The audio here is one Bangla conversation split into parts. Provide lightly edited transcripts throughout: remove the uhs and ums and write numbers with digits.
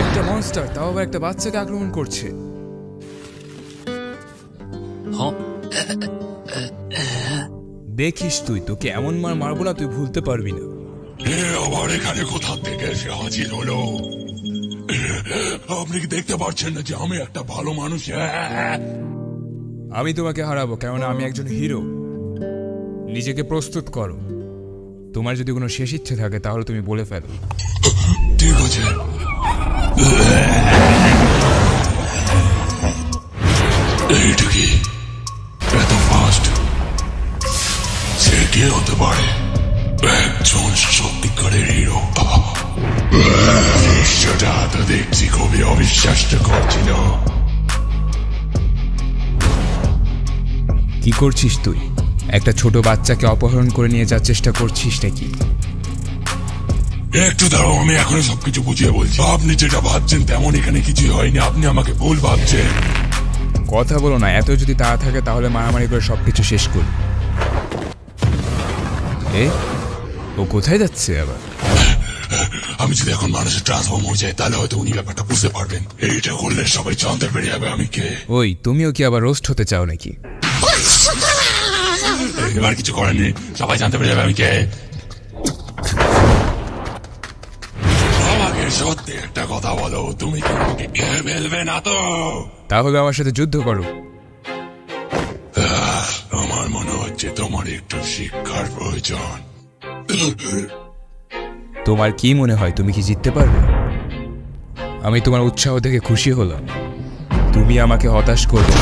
একটা মনস্টার, তাও আবার একটা বাচ্চাকে আক্রমণ করছে। দেখিস তুই, তোকে এমন মার মারবো না তুই ভুলতে পারবি না। আবার এখানে কোথা থেকে এসে হাজির হলো? আপনি কি দেখতে পাচ্ছেন না যে আমি একটা ভালো মানুষ? আমি তোমাকে হারাবো, কেননা আমি একজন হিরো। নিজেকে প্রস্তুত করো। তোমার যদি কোনো শেষ ইচ্ছে থাকে তাহলে তুমি বলে ফেলো। ঠিক আছে। এইটা কি এত ফাস্ট? সে কে হতে পারে? একজন সত্যিকারের হিরো। দৃশ্যটা তো দেখছি খুবই অবিশ্বাস্য করছিল। কি করছিস তুই? একটা ছোট বাচ্চাকে অপহরণ করে নিয়ে যাওয়ার চেষ্টা করছিস নাকি? একটু দাঁড়াও, আমি এখনই সবকিছু বুঝিয়ে বলছি। আপনি যেটা ভাবছেন তেমন এখানে কিছুই হয়নি, আপনি আমাকে ভুল ভাবছেন। কথা বলো না, এত যদি তাড়া থাকে তাহলে মারামারি করে সবকিছু শেষ করি। ও কোথায় যাচ্ছে আবার? আমি যদি এখন মানুষের ট্রান্সফর্ম হয়ে যায় তাহলে হয়তো উনি ব্যাপারটা বুঝতে পারবেন। এইটা করলে সবাই জানতে পেরে যাবে আমি কে। ওই, তুমিও কি আবার রোস্ট হতে চাও নাকি? এবার কিছু করার নেই, সবাই জানতে পেরে যাবে আমি কে। আমাকে সত্যি একটা কথা বলো, তুমি কি আমাকে খেয়ে ফেলবে না তো? তাহলে আমার সাথে যুদ্ধ করো। আমার মনে হচ্ছে তোমার একটু শিক্ষার প্রয়োজন। তোমার কি মনে হয় তুমি কি জিততে পারবে? আমি তোমার উৎসাহ দেখে খুশি হলাম। তুমি আমাকে হতাশ করবে।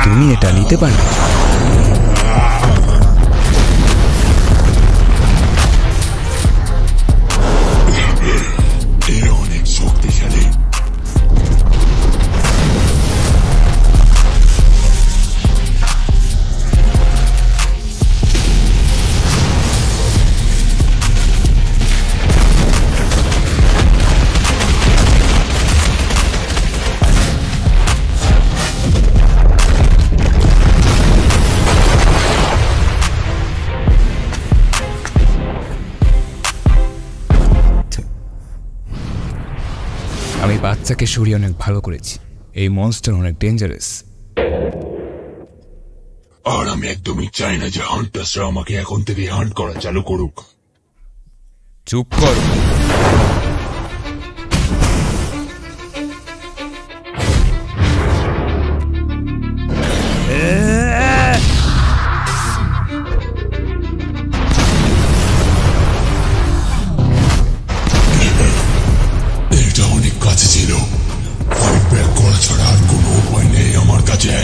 তুমি এটা নিতে পারবে? অনেক শক্তিশালী। আমি বাচ্চাকে সরিয়ে অনেক ভালো করেছি। এই মনস্টার অনেক ডেঞ্জারাস। আর আমি একদমই চাই না যে হান্টার্সরা আমাকে এখন থেকে হান্ট করা চালু করুক। চুপ কর। এটা অনেক কাছে ছিল। ফাইট ব্যাক করা ছাড়া আর কোনো উপায় নেই আমার কাছে।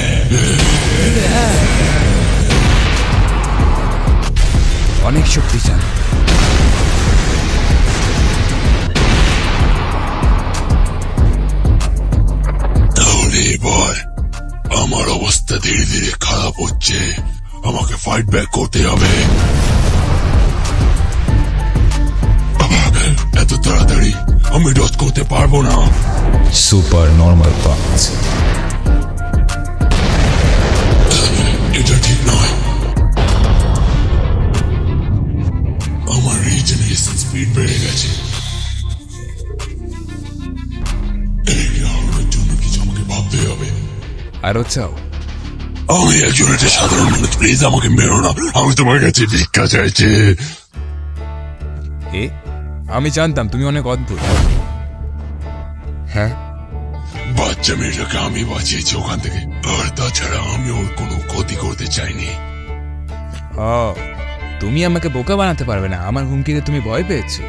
অনেক শক্তিশালী। তাহলে এবার আমার অবস্থা ধীরে ধীরে খারাপ হচ্ছে, আমাকে ফাইট ব্যাক করতে হবে। এত তাড়াতাড়ি আমি ডজ করতে পারবো না। Super normal punch. এটা ঠিক নয়। আমার রিজেনারেশন স্পিড বেড়ে গেছে। একে হারানোর জন্য কিছু আমাকে ভাবতে হবে। আরো চাও? আমি একজন একটা সাধারণ মানুষ, প্লিজ আমাকে মেরো না। আমি তোমার কাছে ভিক্ষা চাইছি। আমি জানতাম তুমি অনেক অদ্ভুত। হ্যাঁ, বাচ্চা মেয়েটাকে আমি বাঁচিয়েছি ওখান থেকে, আর তাছাড়া আমি ওর কোনো ক্ষতি করতে চাইনি। তুমি আমাকে বোকা বানাতে পারবে না। আমার হুমকিতে তুমি ভয় পেয়েছো।